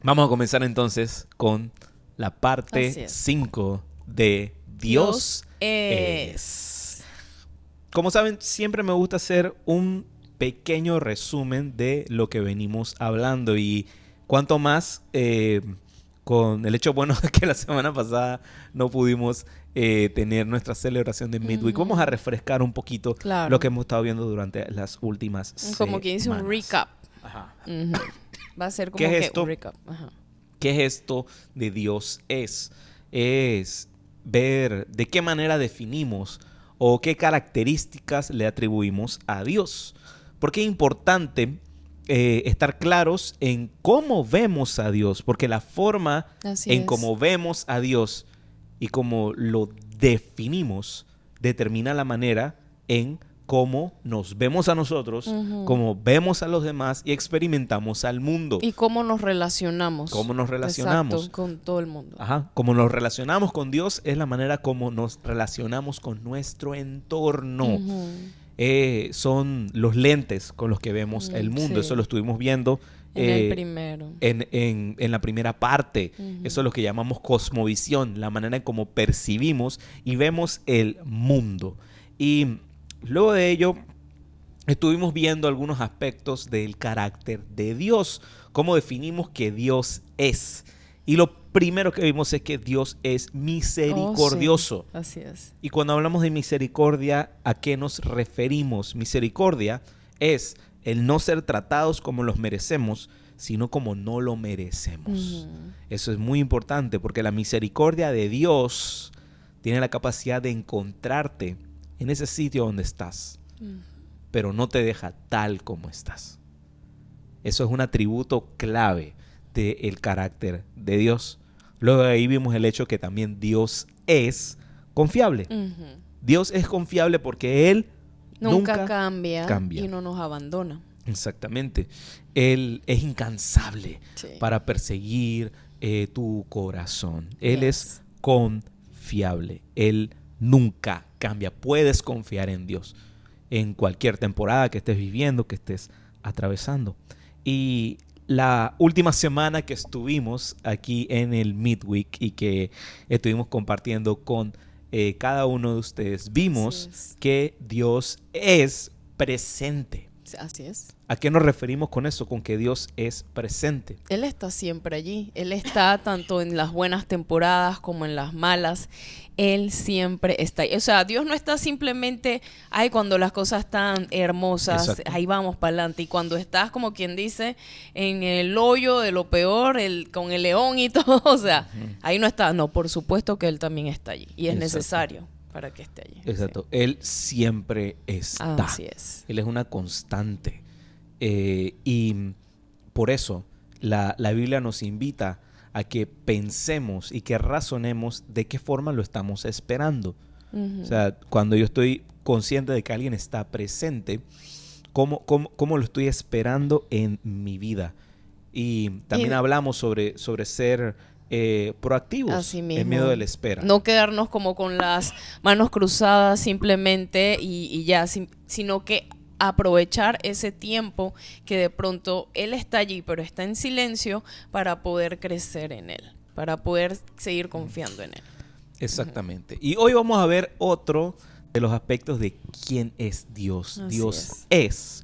Vamos a comenzar entonces con la parte Así es. 5 de Dios es. es. Como saben, siempre me gusta hacer un pequeño resumen de lo que venimos hablando y cuanto más con el hecho bueno de que la semana pasada no pudimos tener nuestra celebración de Midweek. Vamos a refrescar un poquito Claro. lo que hemos estado viendo durante las últimas Como que dice un semanas. recap. Ajá. Ujú. Va a ser como ¿Qué es que esto? un recap. Ajá. ¿Qué es esto de Dios es? Es ver de qué manera definimos o qué características le atribuimos a Dios. Porque es importante estar claros en cómo vemos a Dios, porque la forma Así en es. cómo vemos a Dios y cómo lo definimos determina la manera en cómo nos vemos a nosotros, cómo vemos a los demás y experimentamos al mundo. Y cómo nos relacionamos. Cómo nos relacionamos. Exacto, con todo el mundo. Ajá, como nos relacionamos con Dios es la manera como nos relacionamos con nuestro entorno. Son los lentes con los que vemos el mundo. Sí. Eso lo estuvimos viendo En el primero. en la primera parte. Eso es lo que llamamos cosmovisión, la manera en cómo percibimos y vemos el mundo. Y luego de ello estuvimos viendo algunos aspectos del carácter de Dios, cómo definimos que Dios es. Y lo primero que vimos es que Dios es misericordioso. Oh, sí. Así es. Y cuando hablamos de misericordia, ¿a qué nos referimos? Misericordia es el no ser tratados como los merecemos, sino como no lo merecemos. Eso es muy importante porque la misericordia de Dios tiene la capacidad de encontrarte en ese sitio donde estás, pero no te deja tal como estás. Eso es un atributo clave del carácter de Dios. Luego de ahí vimos el hecho que también Dios es confiable. Dios es confiable porque Él nunca cambia cambia. Y no nos abandona. Exactamente. Él es incansable Sí. para perseguir tu corazón. Él Yes. es confiable. Él nunca cambia. Puedes confiar en Dios en cualquier temporada que estés viviendo, que estés atravesando. Y la última semana que estuvimos aquí en el Midweek y que estuvimos compartiendo con cada uno de ustedes, vimos que Dios es presente. Así es. ¿A qué nos referimos con eso? Con que Dios es presente. Él está siempre allí. Él está tanto en las buenas temporadas como en las malas. Él siempre está ahí. O sea, Dios no está simplemente, ay, cuando las cosas están hermosas, Exacto. ahí vamos para adelante. Y cuando estás, como quien dice, en el hoyo de lo peor, con el león y todo, o sea, ahí no está. No, por supuesto que Él también está allí. Y es Exacto. necesario para que esté allí. Exacto. Sí. Él siempre está. Así es. Él es una constante. Y por eso la Biblia nos invita a que pensemos y que razonemos de qué forma lo estamos esperando. O sea, cuando yo estoy consciente de que alguien está presente, ¿cómo lo estoy esperando en mi vida? Y también hablamos sobre ser proactivos Así mismo. en medio de la espera. No quedarnos como con las manos cruzadas simplemente y ya, sino que aprovechar ese tiempo que de pronto Él está allí, pero está en silencio para poder crecer en Él, para poder seguir confiando en Él. Exactamente. Y hoy vamos a ver otro de los aspectos de quién es Dios. Así Dios es.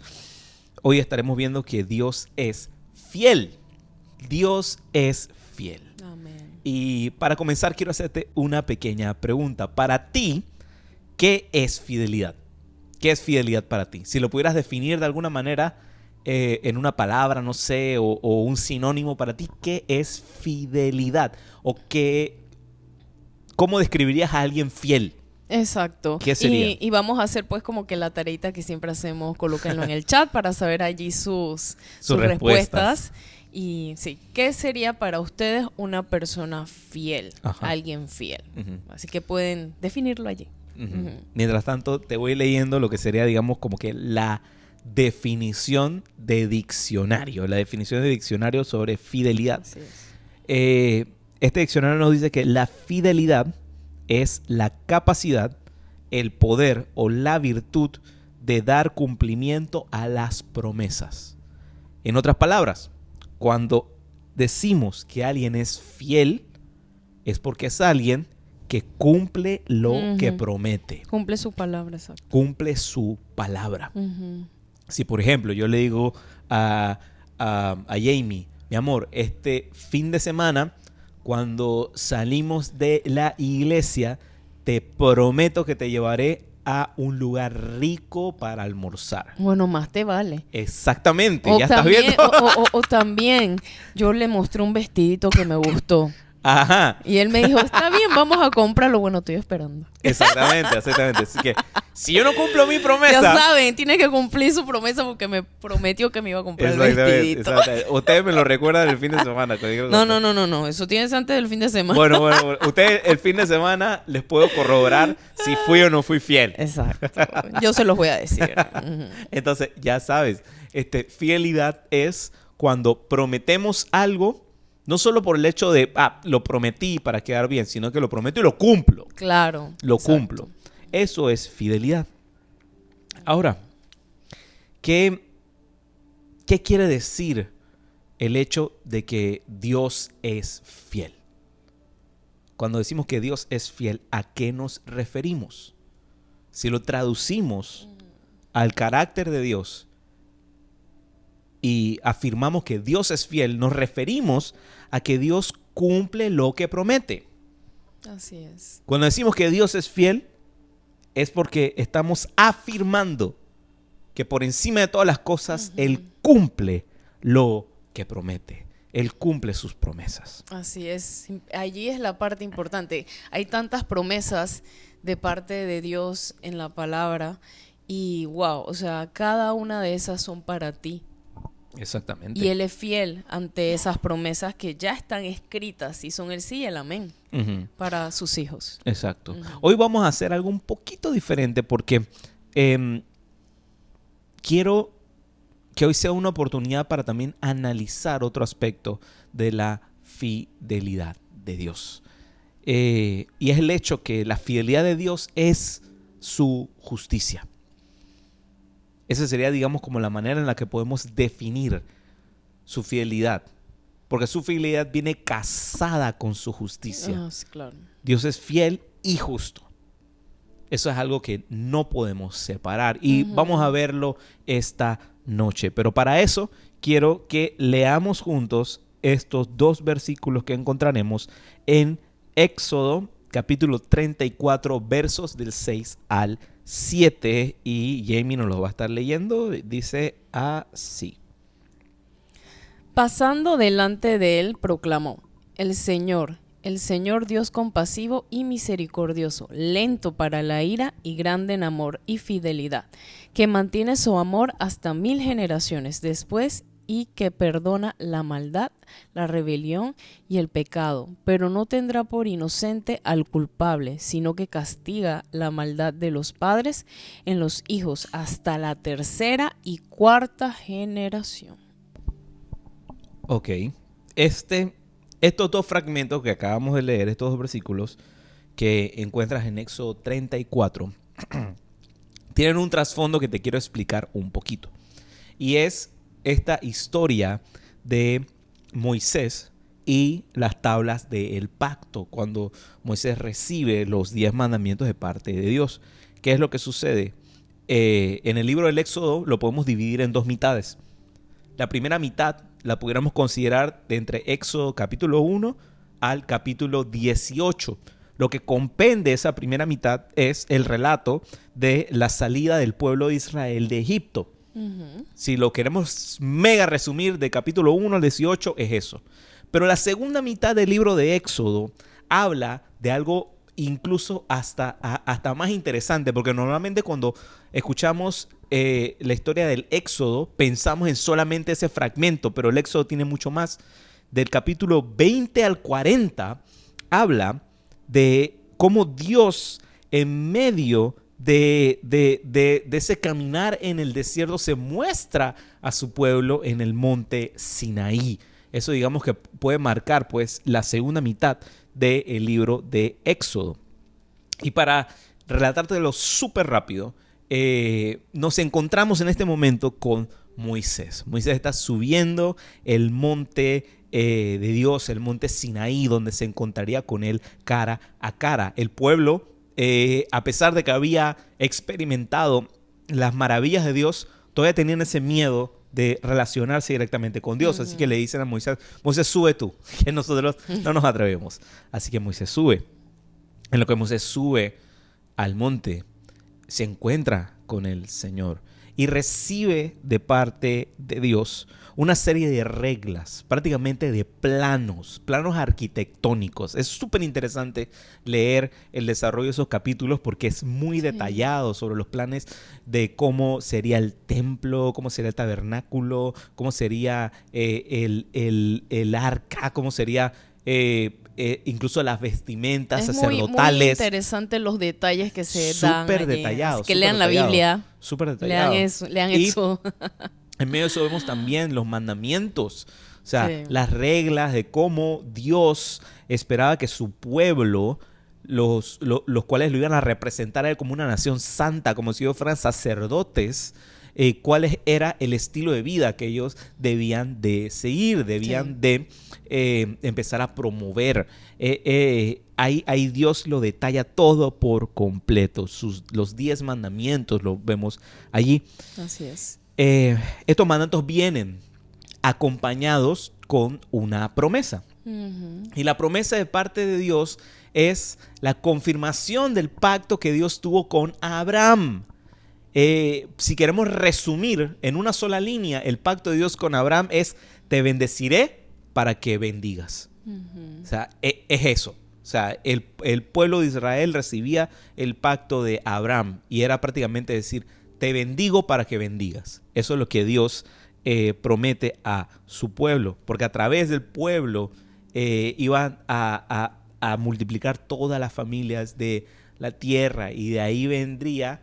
Hoy estaremos viendo que Dios es fiel. Dios es fiel. Amén. Y para comenzar quiero hacerte una pequeña pregunta. Para ti, ¿qué es fidelidad? ¿Qué es fidelidad para ti? Si lo pudieras definir de alguna manera en una palabra, no sé, o un sinónimo para ti, ¿qué es fidelidad? ¿O cómo describirías a alguien fiel? Exacto. ¿Qué sería? Y vamos a hacer pues como que la tareita que siempre hacemos, colóquenlo en el chat para saber allí sus respuestas. Y sí, ¿qué sería para ustedes una persona fiel? Ajá. Alguien fiel. Así que pueden definirlo allí. Mientras tanto, te voy leyendo lo que sería, digamos, como que la definición de diccionario. La definición de diccionario sobre fidelidad. Así es. Este diccionario nos dice que la fidelidad es la capacidad, el poder o la virtud de dar cumplimiento a las promesas. En otras palabras, cuando decimos que alguien es fiel, es porque es alguien que cumple lo que promete. Cumple su palabra, exacto. Cumple su palabra. Si, por ejemplo, yo le digo a Jamie, mi amor, este fin de semana, cuando salimos de la iglesia, te prometo que te llevaré a un lugar rico para almorzar. Bueno, más te vale. Exactamente, O ya también, estás viendo. o también, yo le mostré un vestidito que me gustó. Ajá. Y él me dijo, está bien, vamos a comprarlo. Bueno, estoy esperando. Exactamente. Así que, si yo no cumplo mi promesa... Ya saben, tiene que cumplir su promesa porque me prometió que me iba a comprar el vestidito. Exactamente. Ustedes me lo recuerdan el fin de semana. No. Eso tienes antes del fin de semana. Bueno. Ustedes el fin de semana les puedo corroborar si fui o no fui fiel. Exacto. Yo se los voy a decir. Entonces, ya sabes, fidelidad es cuando prometemos algo, no solo por el hecho de, lo prometí para quedar bien, sino que lo prometo y lo cumplo. Claro. Lo exacto. cumplo. Eso es fidelidad. Ahora, ¿qué quiere decir el hecho de que Dios es fiel? Cuando decimos que Dios es fiel, ¿a qué nos referimos? Si lo traducimos al carácter de Dios y afirmamos que Dios es fiel, nos referimos a que Dios cumple lo que promete. Así es. Cuando decimos que Dios es fiel, es porque estamos afirmando que por encima de todas las cosas, Él cumple lo que promete. Él cumple sus promesas. Así es. Allí es la parte importante. Hay tantas promesas de parte de Dios en la palabra y wow, o sea, cada una de esas son para ti. Exactamente. Y Él es fiel ante esas promesas que ya están escritas y son el sí y el amén para sus hijos. Exacto. Hoy vamos a hacer algo un poquito diferente porque quiero que hoy sea una oportunidad para también analizar otro aspecto de la fidelidad de Dios. Y es el hecho que la fidelidad de Dios es su justicia. Esa sería, digamos, como la manera en la que podemos definir su fidelidad. Porque su fidelidad viene casada con su justicia. Sí, claro. Dios es fiel y justo. Eso es algo que no podemos separar. Y vamos a verlo esta noche. Pero para eso quiero que leamos juntos estos dos versículos que encontraremos en Éxodo capítulo 34, versos del 6 al 7, y Jamie nos los va a estar leyendo. Dice así. Pasando delante de él, proclamó: el Señor Dios compasivo y misericordioso, lento para la ira y grande en amor y fidelidad, que mantiene su amor hasta 1000 generaciones después y que perdona la maldad, la rebelión y el pecado, pero no tendrá por inocente al culpable, sino que castiga la maldad de los padres en los hijos hasta la 3ª y 4ª generación. Ok. Estos dos fragmentos que acabamos de leer, estos dos versículos que encuentras en Éxodo 34, tienen un trasfondo que te quiero explicar un poquito. Y es esta historia de Moisés y las tablas del pacto, cuando Moisés recibe los 10 mandamientos de parte de Dios. ¿Qué es lo que sucede? En el libro del Éxodo lo podemos dividir en dos mitades. La primera mitad la pudiéramos considerar de entre Éxodo capítulo 1 al capítulo 18. Lo que compende esa primera mitad es el relato de la salida del pueblo de Israel de Egipto. Si lo queremos mega resumir, de capítulo 1 al 18 es eso. Pero la segunda mitad del libro de Éxodo habla de algo incluso hasta más interesante, porque normalmente cuando escuchamos la historia del Éxodo pensamos en solamente ese fragmento, pero el Éxodo tiene mucho más. Del capítulo 20 al 40 habla de cómo Dios, en medio de ese caminar en el desierto, se muestra a su pueblo en el monte Sinaí. Eso, digamos, que puede marcar pues la segunda mitad del libro de Éxodo. Y para relatártelo súper rápido, nos encontramos en este momento con Moisés. Moisés está subiendo el monte de Dios, el monte Sinaí, donde se encontraría con él cara a cara. El pueblo, a pesar de que había experimentado las maravillas de Dios, todavía tenían ese miedo de relacionarse directamente con Dios. Así que le dicen a Moisés, Moisés, sube tú, que nosotros no nos atrevemos. Así que Moisés sube. En lo que Moisés sube al monte, se encuentra con el Señor y recibe de parte de Dios una serie de reglas, prácticamente de planos arquitectónicos. Es súper interesante leer el desarrollo de esos capítulos porque es muy detallado sobre los planes de cómo sería el templo, cómo sería el tabernáculo, cómo sería el arca, cómo sería incluso las vestimentas sacerdotales. Es muy interesante los detalles que se dan. Súper detallados. Que lean la Biblia. Súper detallados. Lean eso. En medio de eso vemos también los mandamientos, o sea, las reglas de cómo Dios esperaba que su pueblo, los cuales lo iban a representar a él como una nación santa, como si ellos fueran sacerdotes, cuál era el estilo de vida que ellos debían de seguir, debían de empezar a promover. Ahí Dios lo detalla todo por completo. Los 10 mandamientos lo vemos allí. Así es. Estos mandatos vienen acompañados con una promesa. Y la promesa de parte de Dios es la confirmación del pacto que Dios tuvo con Abraham. Si queremos resumir en una sola línea, el pacto de Dios con Abraham es: te bendeciré para que bendigas. O sea, es eso. O sea, el pueblo de Israel recibía el pacto de Abraham y era prácticamente decir: te bendigo para que bendigas. Eso es lo que Dios promete a su pueblo, porque a través del pueblo iban a multiplicar todas las familias de la tierra y de ahí vendría...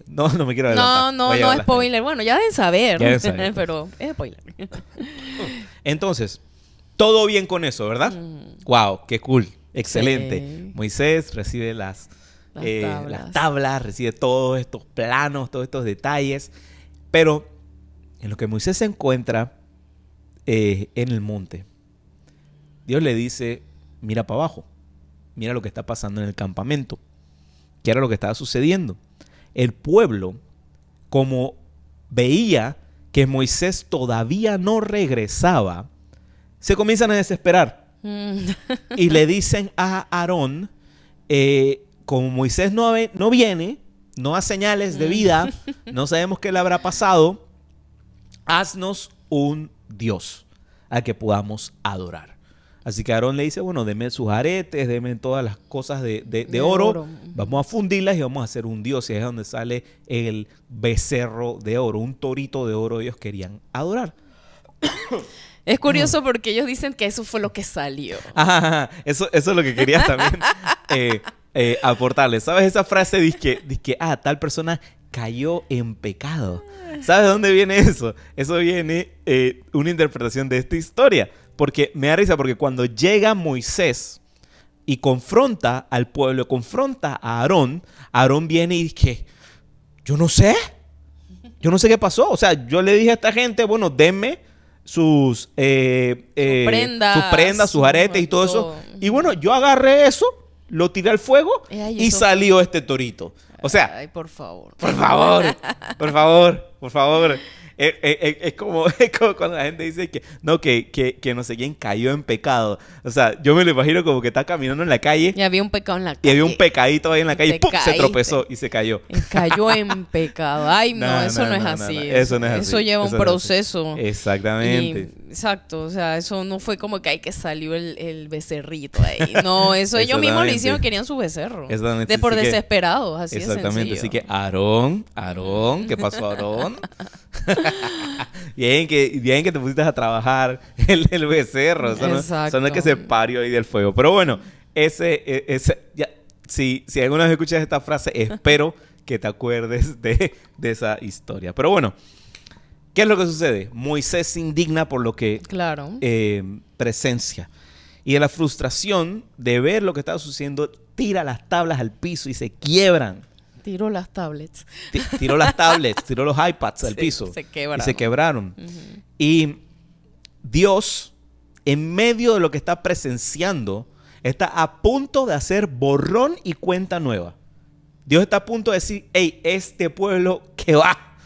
no me quiero adelantar. No es spoiler. Bueno, ya deben saber. Pero es spoiler. Entonces, todo bien con eso, ¿verdad? Wow, qué cool. Excelente. Sí. Moisés recibe las tablas, recibe todos estos planos, todos estos detalles. Pero en lo que Moisés se encuentra en el monte, Dios le dice: mira para abajo, mira lo que está pasando en el campamento. ¿Qué era lo que estaba sucediendo? El pueblo, como veía que Moisés todavía no regresaba, se comienzan a desesperar. Y le dicen a Aarón, como Moisés no viene, no da señales de vida, no sabemos qué le habrá pasado, haznos un Dios al que podamos adorar. Así que Aarón le dice: bueno, deme sus aretes, deme todas las cosas de oro, vamos a fundirlas y vamos a hacer un Dios. Y ahí es donde sale el becerro de oro, un torito de oro. Ellos querían adorar. Es curioso porque ellos dicen que eso fue lo que salió. Eso es lo que quería también aportarles. ¿Sabes esa frase? Dice que tal persona cayó en pecado. ¿Sabes de dónde viene eso? Eso viene una interpretación de esta historia. Porque me da risa porque cuando llega Moisés y confronta al pueblo, confronta a Aarón, Aarón viene y dice: yo no sé qué pasó. O sea, yo le dije a esta gente: bueno, denme sus prendas, sus aretes y todo eso. Y bueno, yo agarré eso, lo tiré al fuego y salió este torito. O sea, ay, por favor. Es como cuando la gente dice que no sé quién cayó en pecado. O sea, yo me lo imagino como que está caminando en la calle. Y había un pecado en la calle. Y había un pecadito ahí en la calle y ¡pum! Se tropezó y se cayó. Cayó en pecado. Ay, eso no es así. Eso no es así. Eso lleva un proceso. Exactamente. Exacto. O sea, eso no fue como que hay que salió el becerrito ahí. No, eso ellos mismos lo hicieron, querían su becerro. Exactamente. Por desesperados, así de sencillo. Exactamente. Así que Aarón, ¿qué pasó, Aarón? Bien que te pusiste a trabajar el becerro. Eso no es que se parió ahí del fuego. Pero bueno, si alguna vez escuchas esta frase, espero que te acuerdes de esa historia. Pero bueno, ¿qué es lo que sucede? Moisés se indigna por lo que presencia. Y de la frustración de ver lo que estaba sucediendo, tira las tablas al piso y se quiebran. Tiró las tablets. Tiró los iPads al piso. Se quebraron. Y se quebraron. Y Dios en medio de lo que está presenciando, está a punto de hacer borrón y cuenta nueva. Dios está a punto de decir, hey, este pueblo que va,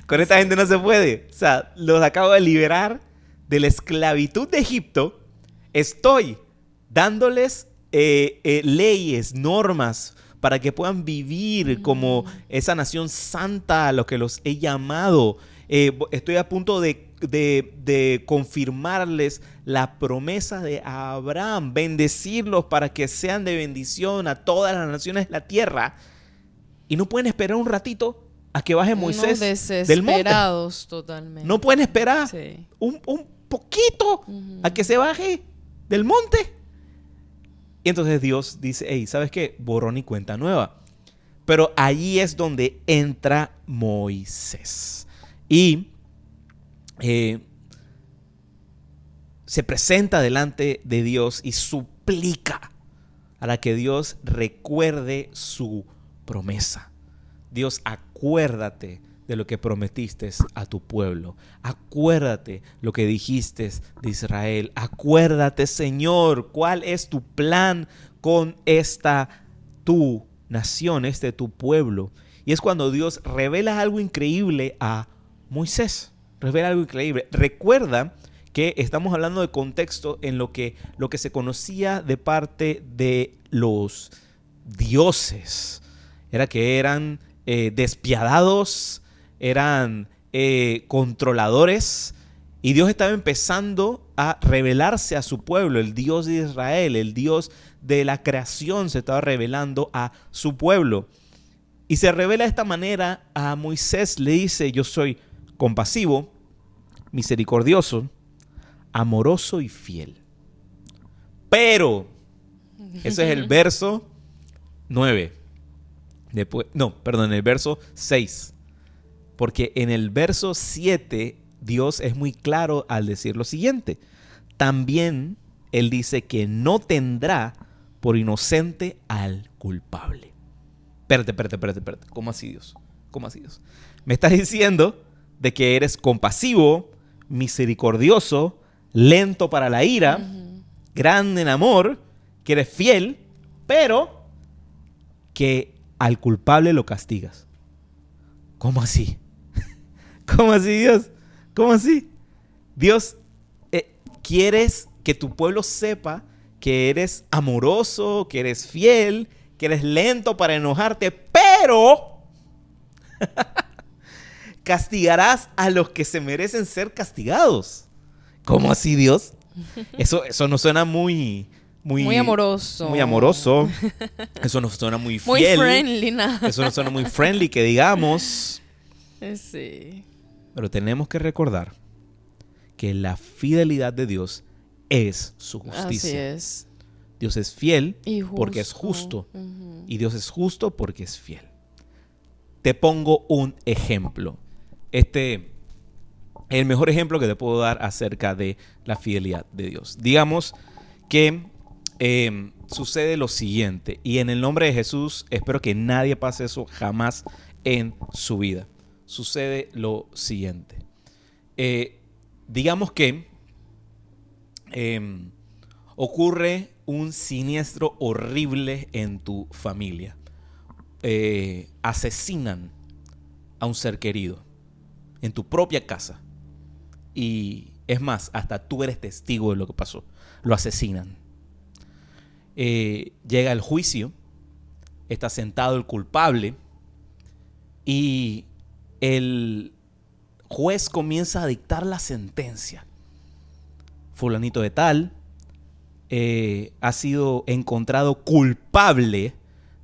con esta gente no se puede. O sea, los acabo de liberar de la esclavitud de Egipto. Estoy dándoles leyes, normas, para que puedan vivir como esa nación santa a lo que los he llamado. Estoy a punto de confirmarles la promesa de Abraham, bendecirlos para que sean de bendición a todas las naciones de la tierra. Y no pueden esperar un ratito a que baje Moisés del monte. Desesperados totalmente. No pueden esperar Sí. un poquito a que se baje del monte. Y entonces Dios dice, hey, ¿sabes qué? Borrón y cuenta nueva. Pero allí es donde entra Moisés. Y se presenta delante de Dios y suplica para que Dios recuerde su promesa. Dios, acuérdate de lo que prometiste a tu pueblo. Acuérdate lo que dijiste de Israel. Acuérdate, Señor, cuál es tu plan con esta tu nación, tu pueblo. Y es cuando Dios revela algo increíble a Moisés. Revela algo increíble. Recuerda que estamos hablando de contexto en lo que se conocía de parte de los dioses. Era que eran despiadados, eran controladores, y Dios estaba empezando a revelarse a su pueblo. El Dios de Israel, el Dios de la creación, se estaba revelando a su pueblo. Y se revela de esta manera a Moisés. Le dice, yo soy compasivo, misericordioso, amoroso y fiel. Pero, ese es el verso 9. El verso 6. Porque en el verso 7 Dios es muy claro al decir lo siguiente. También Él dice que no tendrá por inocente al culpable. Espérate. ¿Cómo así, Dios? ¿Cómo así, Dios? Me estás diciendo de que eres compasivo, misericordioso, lento para la ira, grande en amor, que eres fiel, pero que al culpable lo castigas. ¿Cómo así? ¿Cómo así, Dios? ¿Cómo así? Dios, quieres que tu pueblo sepa que eres amoroso, que eres fiel, que eres lento para enojarte, pero castigarás a los que se merecen ser castigados. ¿Cómo así, Dios? Eso no suena muy amoroso. Muy amoroso. Eso no suena muy fiel. Muy friendly, nada. Eso no suena muy friendly, que digamos. Sí. Pero tenemos que recordar que la fidelidad de Dios es su justicia. Así es. Dios es fiel y porque es justo. Y Dios es justo porque es fiel. Te pongo un ejemplo. El mejor ejemplo que te puedo dar acerca de la fidelidad de Dios. Digamos que sucede lo siguiente, y en el nombre de Jesús espero que nadie pase eso jamás en su vida. Sucede lo siguiente. Digamos que ocurre un siniestro horrible en tu familia. Asesinan a un ser querido en tu propia casa. Y es más, hasta tú eres testigo de lo que pasó. Lo asesinan. Llega el juicio, está sentado el culpable y el juez comienza a dictar la sentencia. Fulanito de tal ha sido encontrado culpable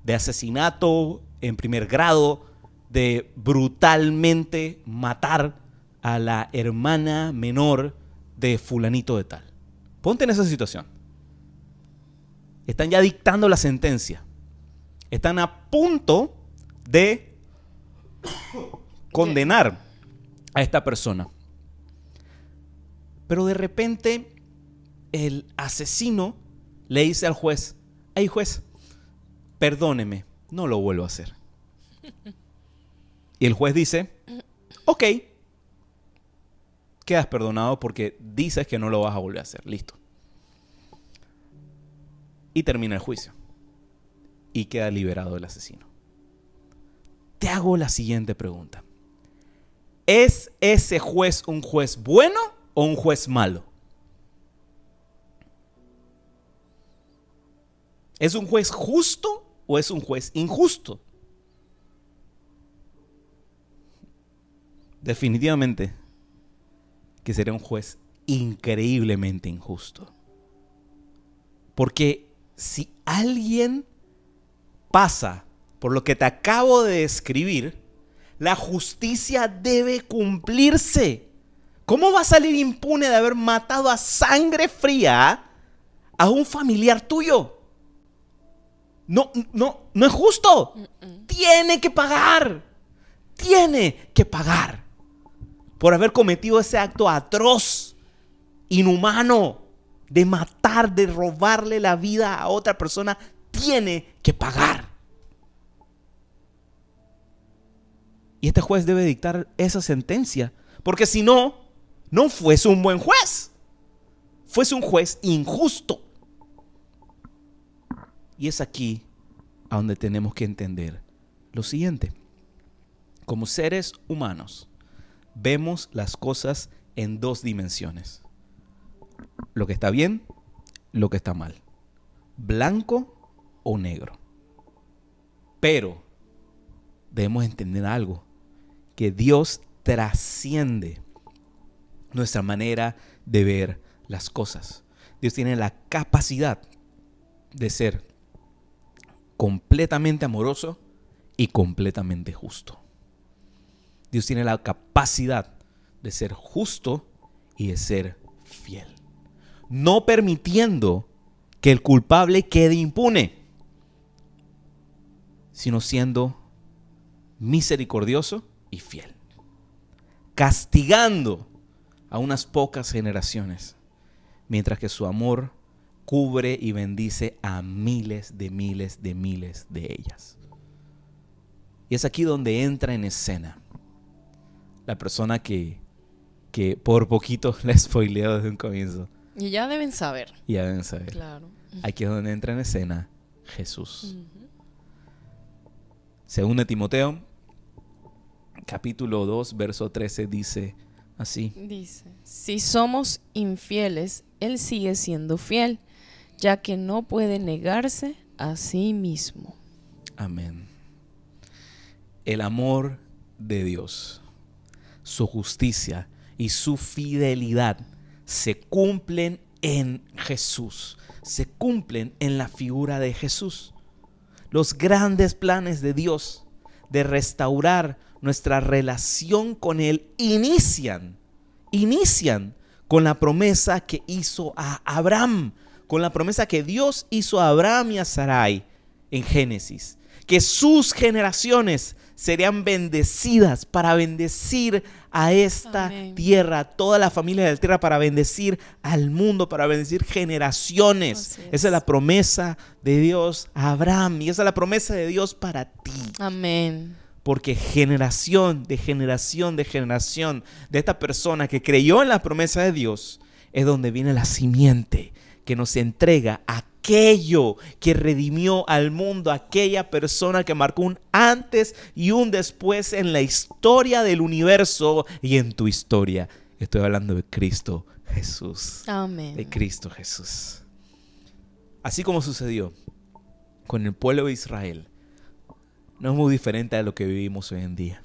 de asesinato en primer grado, de brutalmente matar a la hermana menor de fulanito de tal. Ponte en esa situación. Están ya dictando la sentencia. Están a punto de condenar a esta persona. Pero de repente el asesino le dice al juez, hey juez, perdóneme, no lo vuelvo a hacer. Y el juez dice, ok, quedas perdonado porque dices que no lo vas a volver a hacer. Listo. Y termina el juicio. Y queda liberado el asesino. Te hago la siguiente pregunta. ¿Es ese juez un juez bueno o un juez malo? ¿Es un juez justo o es un juez injusto? Definitivamente que sería un juez increíblemente injusto. Porque si alguien pasa por lo que te acabo de describir, la justicia debe cumplirse. ¿Cómo va a salir impune de haber matado a sangre fría a un familiar tuyo? No es justo. Tiene que pagar. Tiene que pagar por haber cometido ese acto atroz, inhumano, de matar, de robarle la vida a otra persona. Tiene que pagar. Y este juez debe dictar esa sentencia, porque si no, no fuese un buen juez. Fuese un juez injusto. Y es aquí a donde tenemos que entender lo siguiente. Como seres humanos, vemos las cosas en dos dimensiones. Lo que está bien, lo que está mal. Blanco o negro. Pero debemos entender algo. Que Dios trasciende nuestra manera de ver las cosas. Dios tiene la capacidad de ser completamente amoroso y completamente justo. Dios tiene la capacidad de ser justo y de ser fiel, no permitiendo que el culpable quede impune, sino siendo misericordioso y fiel, castigando a unas pocas generaciones, mientras que su amor cubre y bendice a miles de ellas. Y es aquí donde entra en escena la persona que por poquito la spoileo desde un comienzo. Y ya deben saber. Ya deben saber. Claro. Aquí es donde entra en escena Jesús. Según de Timoteo, capítulo 2, verso 13, dice así. Dice, si somos infieles, Él sigue siendo fiel, ya que no puede negarse a sí mismo. Amén. El amor de Dios, su justicia y su fidelidad se cumplen en Jesús, se cumplen en la figura de Jesús. Los grandes planes de Dios de restaurar nuestra relación con Él inician con la promesa que hizo a Abraham, con la promesa que Dios hizo a Abraham y a Sarai en Génesis, que sus generaciones serían bendecidas para bendecir a esta Amén. tierra, a toda la familia de la tierra, para bendecir al mundo, para bendecir generaciones. Esa es la promesa de Dios a Abraham y esa es la promesa de Dios para ti. Amén. Porque generación de generación de generación de esta persona que creyó en la promesa de Dios es donde viene la simiente que nos entrega aquello que redimió al mundo, aquella persona que marcó un antes y un después en la historia del universo y en tu historia. Estoy hablando de Cristo Jesús. Amén. De Cristo Jesús. Así como sucedió con el pueblo de Israel, no es muy diferente a lo que vivimos hoy en día.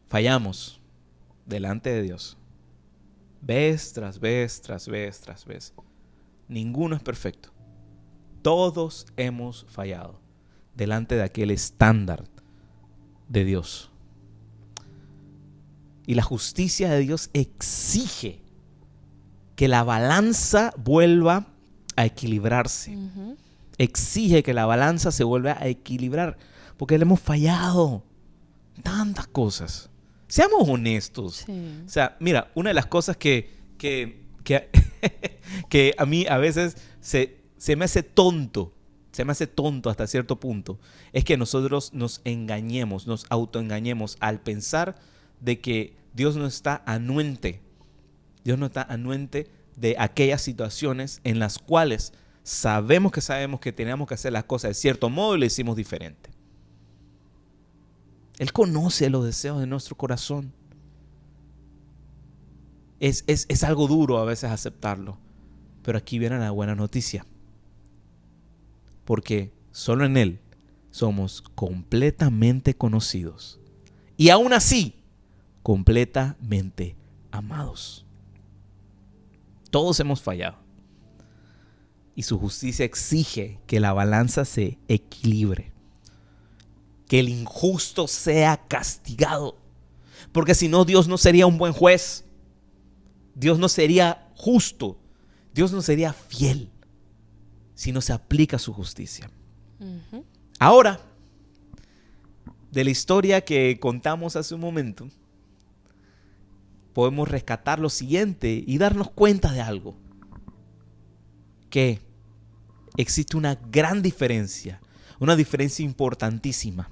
Fallamos delante de Dios. Vez tras vez, tras vez, tras vez. Ninguno es perfecto. Todos hemos fallado delante de aquel estándar de Dios. Y la justicia de Dios exige que la balanza vuelva a equilibrarse. Exige que la balanza se vuelva a equilibrar, porque le hemos fallado tantas cosas. Seamos honestos. Sí. O sea, mira, una de las cosas que a mí a veces se me hace tonto hasta cierto punto, es que nosotros nos engañemos, nos autoengañemos al pensar de que Dios no está anuente. Dios no está anuente de aquellas situaciones en las cuales sabemos que teníamos que hacer las cosas de cierto modo y lo hicimos diferente. Él conoce los deseos de nuestro corazón. Es algo duro a veces aceptarlo, pero aquí viene la buena noticia. Porque solo en Él somos completamente conocidos y aún así completamente amados. Todos hemos fallado y su justicia exige que la balanza se equilibre, que el injusto sea castigado, porque si no, Dios no sería un buen juez, Dios no sería justo, Dios no sería fiel si no se aplica su justicia. Ujú. Ahora, de la historia que contamos hace un momento, podemos rescatar lo siguiente y darnos cuenta de algo. Que existe una gran diferencia, una diferencia importantísima.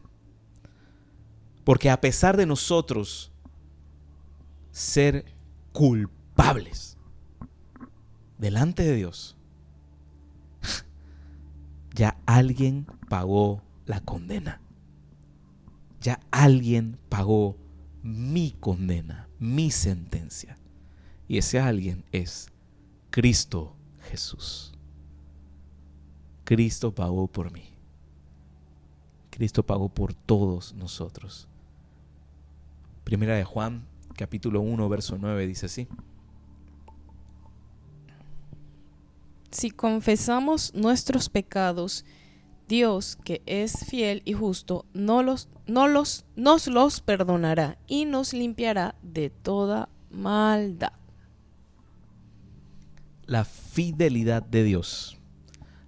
Porque a pesar de nosotros ser culpables delante de Dios, ya alguien pagó la condena. Ya alguien pagó mi condena, mi sentencia. Y ese alguien es Cristo Jesús. Cristo pagó por mí. Cristo pagó por todos nosotros. Primera de Juan, capítulo 1, verso 9, dice así. Si confesamos nuestros pecados, Dios, que es fiel y justo, nos los perdonará y nos limpiará de toda maldad. La fidelidad de Dios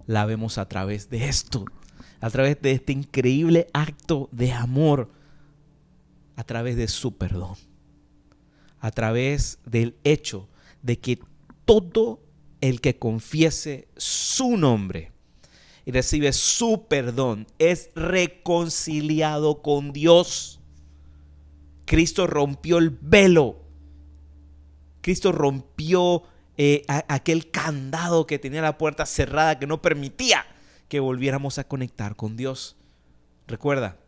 la vemos a través de esto, a través de este increíble acto de amor, a través de su perdón, a través del hecho de que todo el que confiese su nombre y recibe su perdón es reconciliado con Dios. Cristo rompió el velo. Cristo rompió aquel candado que tenía la puerta cerrada, que no permitía que volviéramos a conectar con Dios. Recuerda,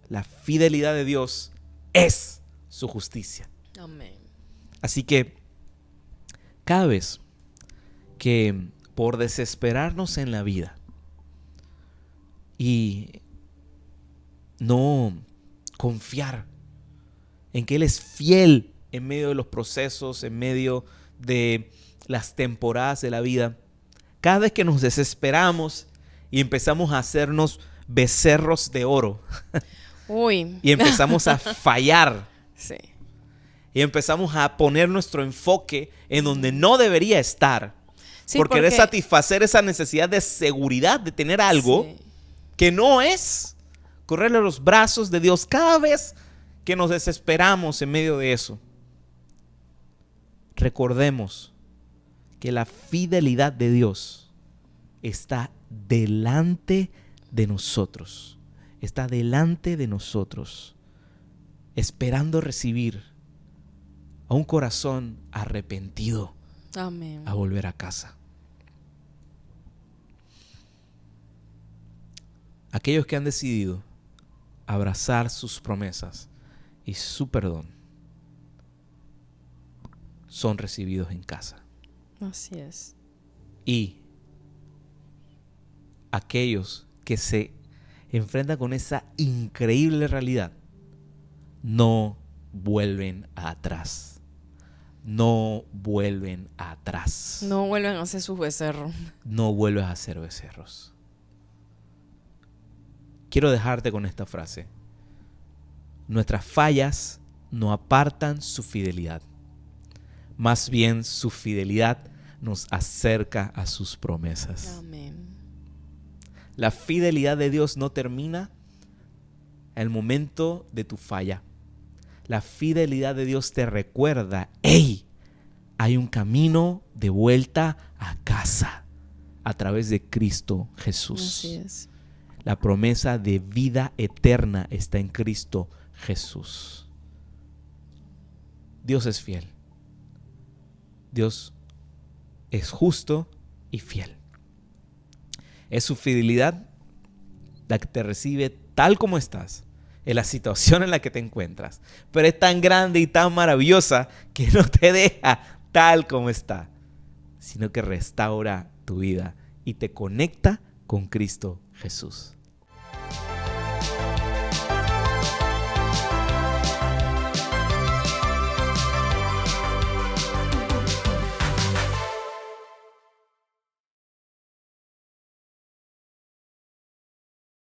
la fidelidad de Dios es su justicia. Amén. Así que cada vez que por desesperarnos en la vida y no confiar en que Él es fiel en medio de los procesos, en medio de las temporadas de la vida, cada vez que nos desesperamos y empezamos a hacernos becerros de oro Uy. y empezamos a fallar Sí. y empezamos a poner nuestro enfoque en donde no debería estar, Sí, por querer satisfacer esa necesidad de seguridad, de tener algo Sí. que no es correrle a los brazos de Dios cada vez que nos desesperamos en medio de eso. Recordemos que la fidelidad de Dios está delante de nosotros. Está delante de nosotros, esperando recibir a un corazón arrepentido Amén. a volver a casa. Aquellos que han decidido abrazar sus promesas y su perdón son recibidos en casa. Así es. Y aquellos que se enfrentan con esa increíble realidad no vuelven atrás. No vuelven atrás. No vuelven a hacer sus becerros. No vuelves a hacer becerros. Quiero dejarte con esta frase. Nuestras fallas no apartan su fidelidad. Más bien su fidelidad nos acerca a sus promesas. Amén. La fidelidad de Dios no termina en el momento de tu falla. La fidelidad de Dios te recuerda, ¡hey! Hay un camino de vuelta a casa a través de Cristo Jesús. Así es. La promesa de vida eterna está en Cristo Jesús. Dios es fiel. Dios es justo y fiel. Es su fidelidad la que te recibe tal como estás, en la situación en la que te encuentras. Pero es tan grande y tan maravillosa que no te deja tal como está, sino que restaura tu vida y te conecta con Cristo Jesús.